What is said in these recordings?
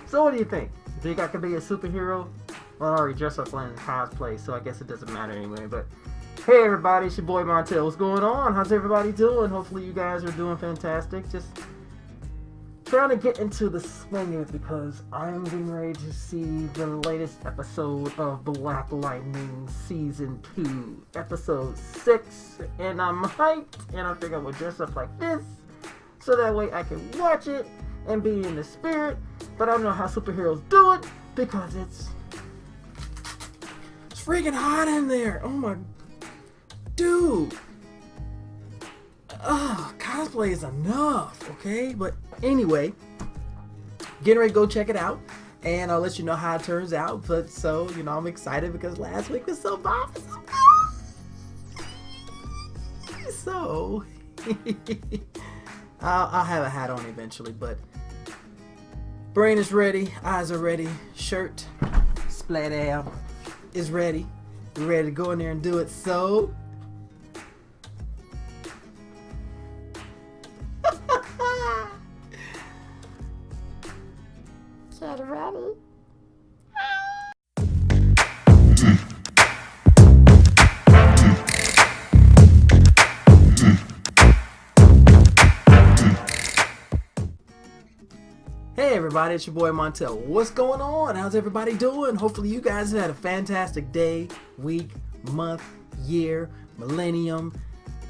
So what do you think? Do you think I could be a superhero? Well, I already dressed up in cosplay, so I guess it doesn't matter anyway. But hey everybody, it's your boy Montel. What's going on? How's everybody doing? Hopefully you guys are doing fantastic. Just trying to get into the swing of it because I'm getting ready to see the latest episode of Black Lightning Season 2, Episode 6. And I'm hyped, and I think I will dress up like this so that way I can watch it and be in the spirit. But I don't know how superheroes do it because it's freaking hot in there. Oh my dude. Cosplay is enough, okay? But anyway, getting ready to go check it out, and I'll let you know how it turns out. But so, you know, I'm excited because last week was so bomb. So I'll have a hat on eventually, but brain is ready, eyes are ready, shirt, splat air is ready. We're ready to go in there and do it. So get ready. hey everybody, it's your boy Montel. What's going on? How's everybody doing? Hopefully you guys had a fantastic day, week, month, year, millennium.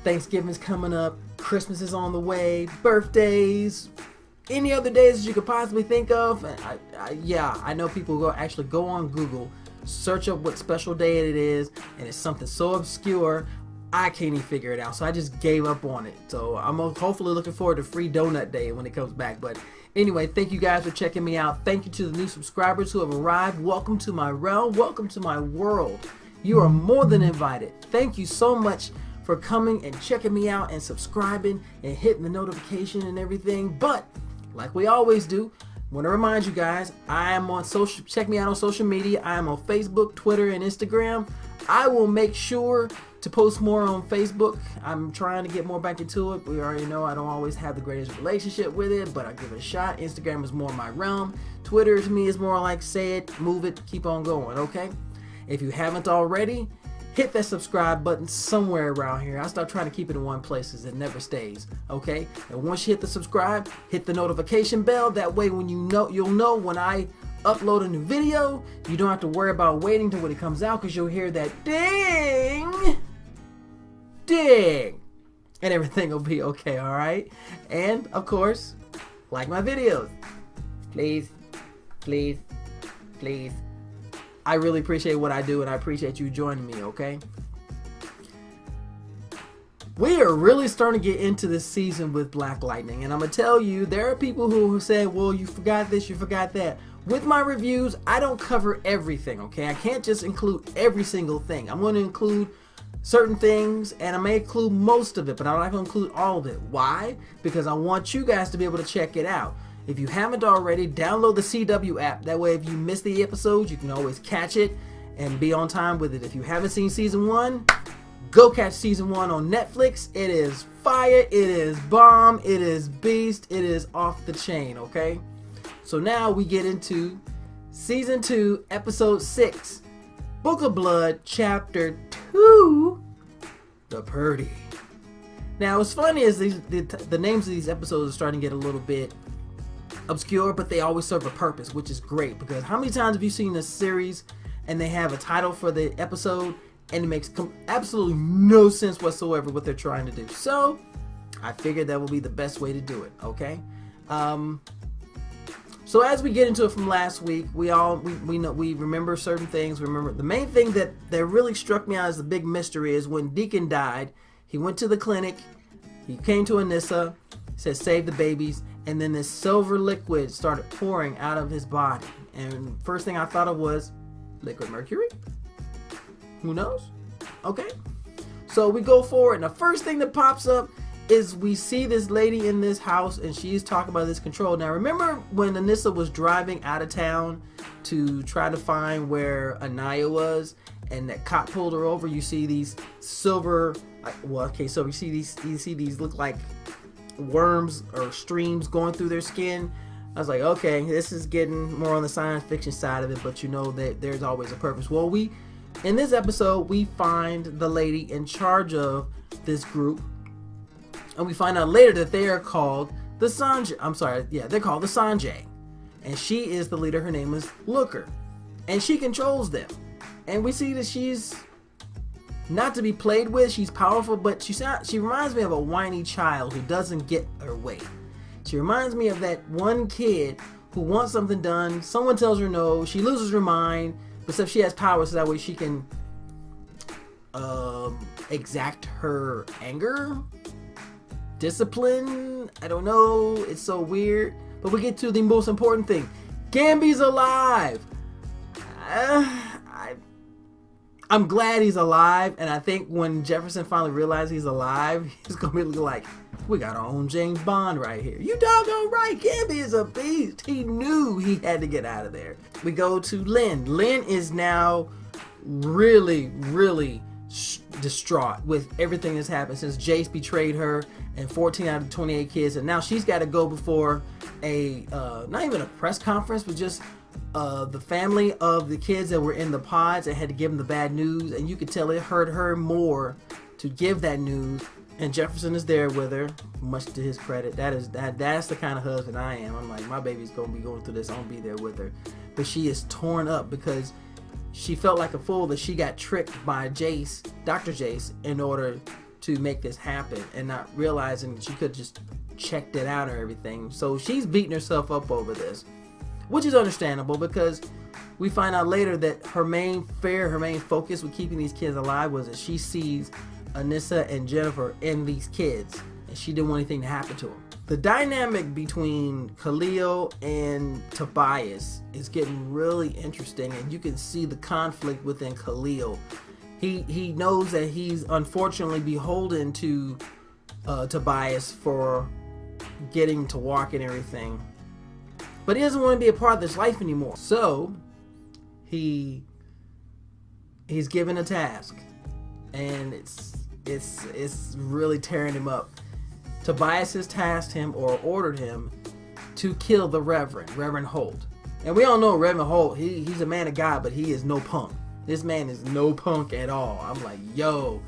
Thanksgiving's coming up, Christmas is on the way, birthdays, any other days that you could possibly think of. And I know people actually go on Google, search up what special day it is, and it's something so obscure I can't even figure it out. So I just gave up on it. So I'm hopefully looking forward to Free Donut Day when it comes back. But anyway, thank you guys for checking me out. Thank you to the new subscribers who have arrived. Welcome to my realm. Welcome to my world. You are more than invited. Thank you so much for coming and checking me out and subscribing and hitting the notification and everything. But like we always do, I want to remind you guys, I am on social. Check me out on social media. I am on Facebook, Twitter, and Instagram. I will make sure to post more on Facebook. I'm trying to get more back into it. We already know I don't always have the greatest relationship with it, but I give it a shot. Instagram is more my realm. Twitter to me is more like say it, move it, keep on going, okay? If you haven't already, hit that subscribe button somewhere around here. I start trying to keep it in one place as it never stays, okay? And once you hit the subscribe, hit the notification bell. That way when you'll know when I upload a new video, you don't have to worry about waiting till when it comes out, because you'll hear that ding, ding, and everything will be okay, all right? And of course, like my videos, please, please, please. I really appreciate what I do, and I appreciate you joining me, okay? We are really starting to get into this season with Black Lightning, and I'm going to tell you, there are people who say, well, you forgot this, you forgot that. With my reviews, I don't cover everything, okay? I can't just include every single thing. I'm going to include certain things, and I may include most of it, but I'm not going to include all of it. Why? Because I want you guys to be able to check it out. If you haven't already, download the CW app. That way, if you miss the episodes, you can always catch it and be on time with it. If you haven't seen Season 1, go catch Season 1 on Netflix. It is fire, it is bomb, it is beast, it is off the chain, okay? So now we get into Season 2, Episode 6, Book of Blood, Chapter 2, The Perdi. Now, what's funny is the names of these episodes are starting to get a little bit obscure, but they always serve a purpose, which is great, because how many times have you seen this series and they have a title for the episode and it makes absolutely no sense whatsoever what they're trying to do? So I figured that will be the best way to do it, okay? So as we get into it from last week, we remember certain things. Remember the main thing that really struck me out as the big mystery is when Deacon died, he went to the clinic, he came to Anissa, said save the babies, and then this silver liquid started pouring out of his body. And first thing I thought of was liquid mercury? Who knows? Okay. So we go forward, and the first thing that pops up is we see this lady in this house, and she's talking about this control. Now remember when Anissa was driving out of town to try to find where Anaya was, and that cop pulled her over. You see these silver, so you see these look like worms or streams going through their skin. I was like, okay, this is getting more on the science fiction side of it, but you know that there's always a purpose. Well, in this episode, we find the lady in charge of this group, and we find out later that they are called the Sanjay. They're called the Sanjay, and she is the leader. Her name is Looker, and she controls them. And we see that she's not to be played with. She's powerful, but she reminds me of a whiny child who doesn't get her way. She reminds me of that one kid who wants something done. Someone tells her no. She loses her mind, but so she has power, so that way she can exact her anger, discipline. I don't know. It's so weird. But we get to the most important thing. Gambi's alive. I'm glad he's alive, and I think when Jefferson finally realizes he's alive, he's gonna be like, we got our own James Bond right here. You doggone right, Gambi is a beast. He knew he had to get out of there. We go to Lynn. Lynn is now really, really distraught with everything that's happened since Jace betrayed her and 14 out of 28 kids, and now she's got to go before a not even a press conference, but just the family of the kids that were in the pods and had to give them the bad news. And you could tell it hurt her more to give that news, and Jefferson is there with her, much to his credit. That's the kind of husband I am. I'm like, my baby's gonna be going through this, I'm gonna be there with her. But she is torn up because she felt like a fool that she got tricked by Jace, Dr. Jace, in order to make this happen, and not realizing that she could just checked it out or everything. So she's beating herself up over this, which is understandable, because we find out later that her main focus with keeping these kids alive was that she sees Anissa and Jennifer in these kids, and she didn't want anything to happen to them. The dynamic between Khalil and Tobias is getting really interesting, and you can see the conflict within Khalil. He knows that he's unfortunately beholden to Tobias for getting to walk and everything, but he doesn't want to be a part of this life anymore. So he's given a task, and it's really tearing him up. Tobias has tasked him or ordered him to kill the Reverend Holt. And we all know Reverend Holt, he's a man of God, but he is no punk. This man is no punk at all. I'm like, yo,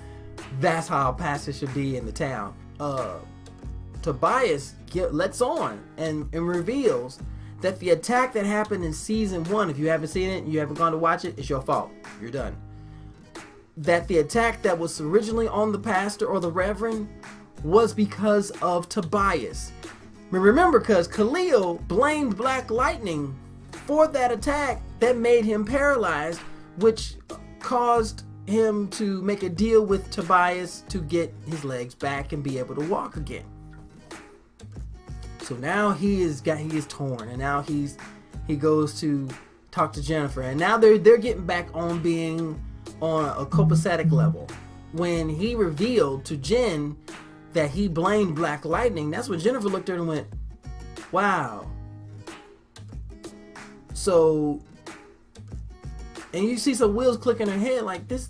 that's how a pastor should be in the town. Tobias lets on and reveals that the attack that happened in season 1, if you haven't seen it and you haven't gone to watch it, it's your fault. You're done. That the attack that was originally on the pastor or the Reverend was because of Tobias. Remember, because Khalil blamed Black Lightning for that attack that made him paralyzed, which caused him to make a deal with Tobias to get his legs back and be able to walk again. So now he is torn, and now he goes to talk to Jennifer, and now they're getting back on being on a copacetic level. When he revealed to Jen that he blamed Black Lightning, that's when Jennifer looked at her and went, wow. So, and you see some wheels click in her head like this.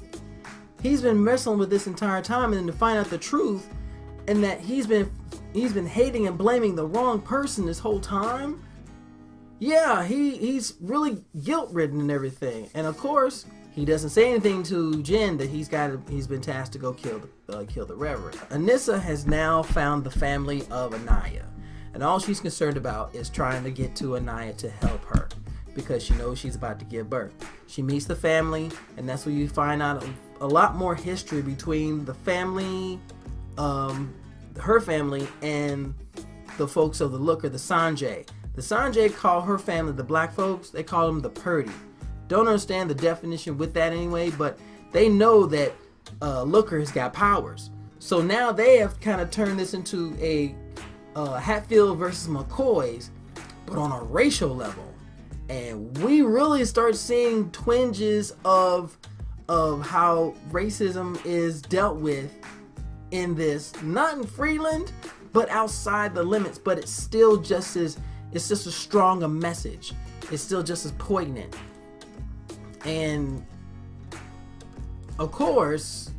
He's been messing with this entire time, and then to find out the truth, and that he's been hating and blaming the wrong person this whole time. Yeah, he's really guilt-ridden and everything. And of course, he doesn't say anything to Jen that he's been tasked to go kill the Reverend. Anissa has now found the family of Anaya, and all she's concerned about is trying to get to Anaya to help her, because she knows she's about to give birth. She meets the family, and that's where you find out a lot more history between the family, her family, and the folks of the Looker, the Sanjay. The Sanjay call her family, the black folks, they call them the Perdi. Don't understand the definition with that anyway, but they know that Looker has got powers. So now they have kind of turned this into a Hatfield versus McCoy's, but on a racial level. And we really start seeing twinges of how racism is dealt with in this, not in Freeland, but outside the limits. But it's still just as strong a message. It's still just as poignant. And Of course,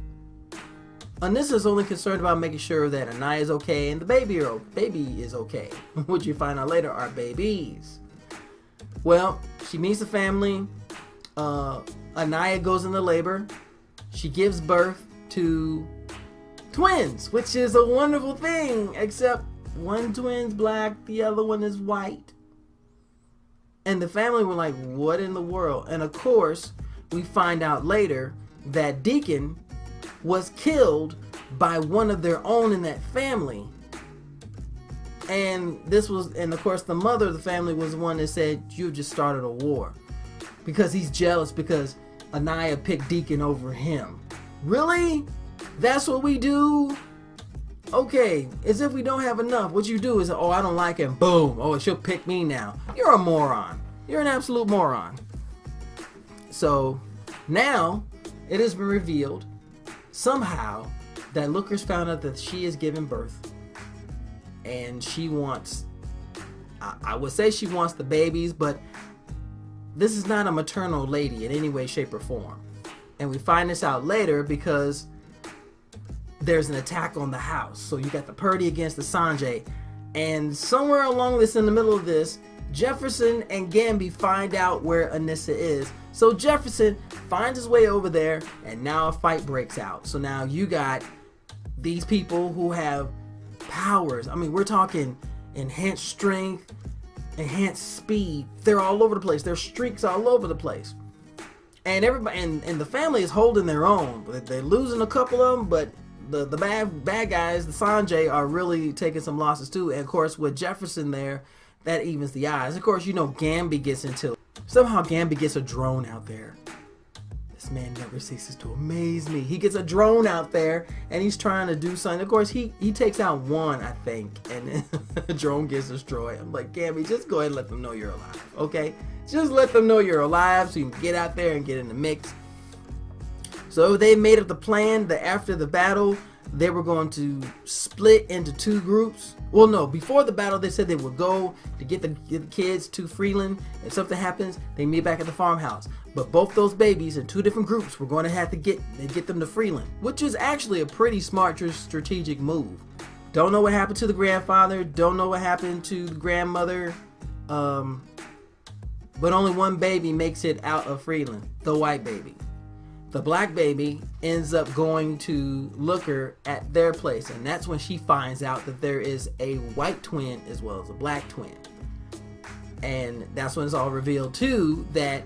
Anissa's only concerned about making sure that Anaya is okay and the baby is okay, which you find out later are babies. Well, she meets the family. Anaya goes into labor. She gives birth to twins, which is a wonderful thing, except one twin's black, the other one is white. And the family were like, what in the world? And of course, we find out later that Deacon was killed by one of their own in that family. And of course the mother of the family was the one that said, you just started a war. Because he's jealous because Anaya picked Deacon over him. Really? That's what we do? Okay, as if we don't have enough. What you do is, oh, I don't like him. Boom. Oh, she'll pick me now. You're a moron. You're an absolute moron. So now it has been revealed somehow that Looker's found out that she is giving birth. And she wants, I would say she wants the babies, but this is not a maternal lady in any way, shape, or form. And we find this out later because there's an attack on the house. So you got the Perdi against the Sanjay. And somewhere along this, in the middle of this, Jefferson and Gambi find out where Anissa is. So Jefferson finds his way over there, and now a fight breaks out. So now you got these people who have powers. I mean, we're talking enhanced strength, enhanced speed. They're all over the place. Their streaks all over the place. And everybody and the family is holding their own. They're losing a couple of them, but the bad guys, the Sanjay, are really taking some losses too. And of course, with Jefferson there, that evens the odds. Of course, you know Gambi gets into it. Somehow Gambi gets a drone out there. This man never ceases to amaze me. He gets a drone out there and he's trying to do something. Of course, he takes out one, I think, and then the drone gets destroyed. I'm like, Gambi, just go ahead and let them know you're alive, okay? Just let them know you're alive so you can get out there and get in the mix. So they made up the plan that after the battle, they were going to split into two groups. Well, no, before the battle, they said they would go to get the kids to Freeland. If something happens, they meet back at the farmhouse. But both those babies in two different groups were going to have to get them to Freeland, which is actually a pretty smart strategic move. Don't know what happened to the grandfather. Don't know what happened to the grandmother. But only one baby makes it out of Freeland, the white baby. The black baby ends up going to Looker at their place, and that's when she finds out that there is a white twin as well as a black twin. And that's when it's all revealed too that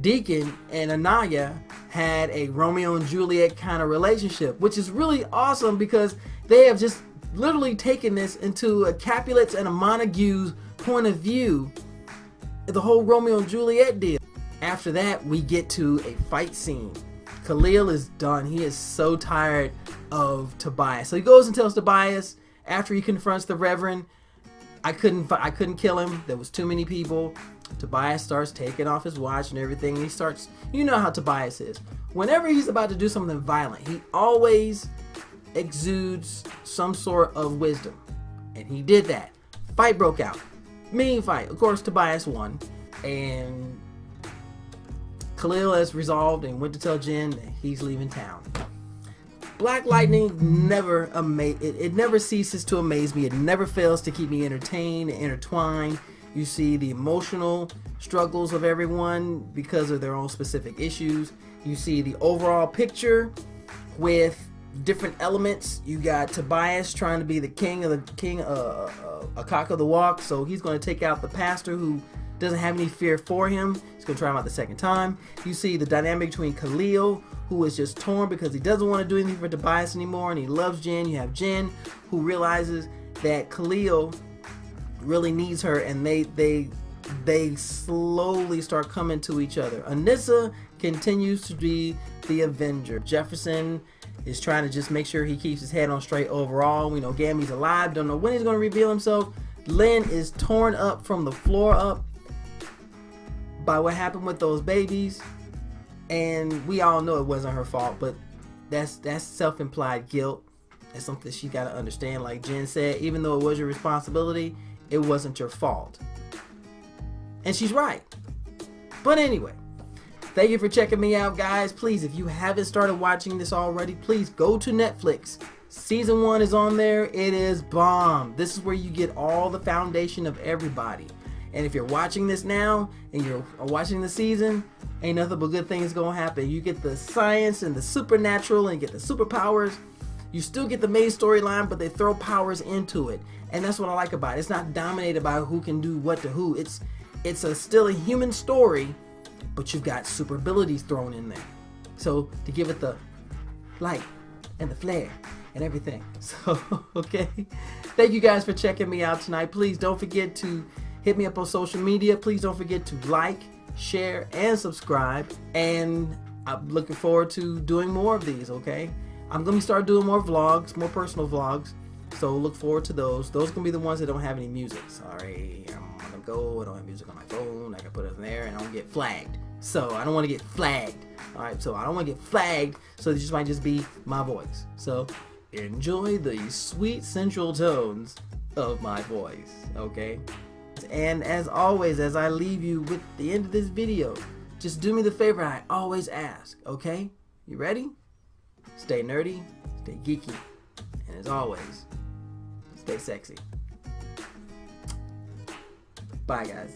Deacon and Anaya had a Romeo and Juliet kind of relationship, which is really awesome because they have just literally taken this into a Capulets and a Montague's point of view, the whole Romeo and Juliet deal. After that, we get to a fight scene. Khalil is done. He is so tired of Tobias. So he goes and tells Tobias after he confronts the Reverend, I couldn't kill him. There was too many people. Tobias starts taking off his watch and everything. And he starts, you know how Tobias is. Whenever he's about to do something violent, he always exudes some sort of wisdom. And he did that. Fight broke out. Mean fight. Of course, Tobias won. And Khalil has resolved and went to tell Jen that he's leaving town. Black Lightning it never ceases to amaze me. It never fails to keep me entertained and intertwined. You see the emotional struggles of everyone because of their own specific issues. You see the overall picture with different elements. You got Tobias trying to be the king, a cock of the walk. So he's going to take out the pastor who doesn't have any fear for him. He's going to try him out the second time. You see the dynamic between Khalil, who is just torn because he doesn't want to do anything for Tobias anymore, and he loves Jen. You have Jen, who realizes that Khalil really needs her, and they slowly start coming to each other. Anissa continues to be the Avenger. Jefferson is trying to just make sure he keeps his head on straight overall. We know Gambi's alive. Don't know when he's going to reveal himself. Lynn is torn up from the floor up by what happened with those babies, and we all know it wasn't her fault, but that's self-implied guilt. That's something she got to understand. Like Jen said, even though it was your responsibility, it wasn't your fault. And she's right. But anyway, Thank you for checking me out, guys. Please, if you haven't started watching this already, please go to Netflix. Season 1 is on there. It is bomb. This is where you get all the foundation of everybody. And if you're watching this now and you're watching the season, ain't nothing but good things gonna happen. You get the science and the supernatural and you get the superpowers. You still get the main storyline, but they throw powers into it. And that's what I like about it. It's not dominated by who can do what to who. It's still a human story, but you've got super abilities thrown in there. So to give it the light and the flare and everything. So, okay. Thank you guys for checking me out tonight. Please don't forget to hit me up on social media. Please don't forget to like, share, and subscribe. And I'm looking forward to doing more of these, okay? I'm going to start doing more vlogs, more personal vlogs. So look forward to those. Those are going to be the ones that don't have any music. Sorry, I'm going to go. I don't have music on my phone. I can put it in there and I don't get flagged. So I don't want to get flagged. All right, so I don't want to get flagged. So this might just be my voice. So enjoy the sweet sensual tones of my voice, okay? And as always, as I leave you with the end of this video, just do me the favor I always ask, okay? You ready? Stay nerdy, stay geeky, and as always, stay sexy. Bye, guys.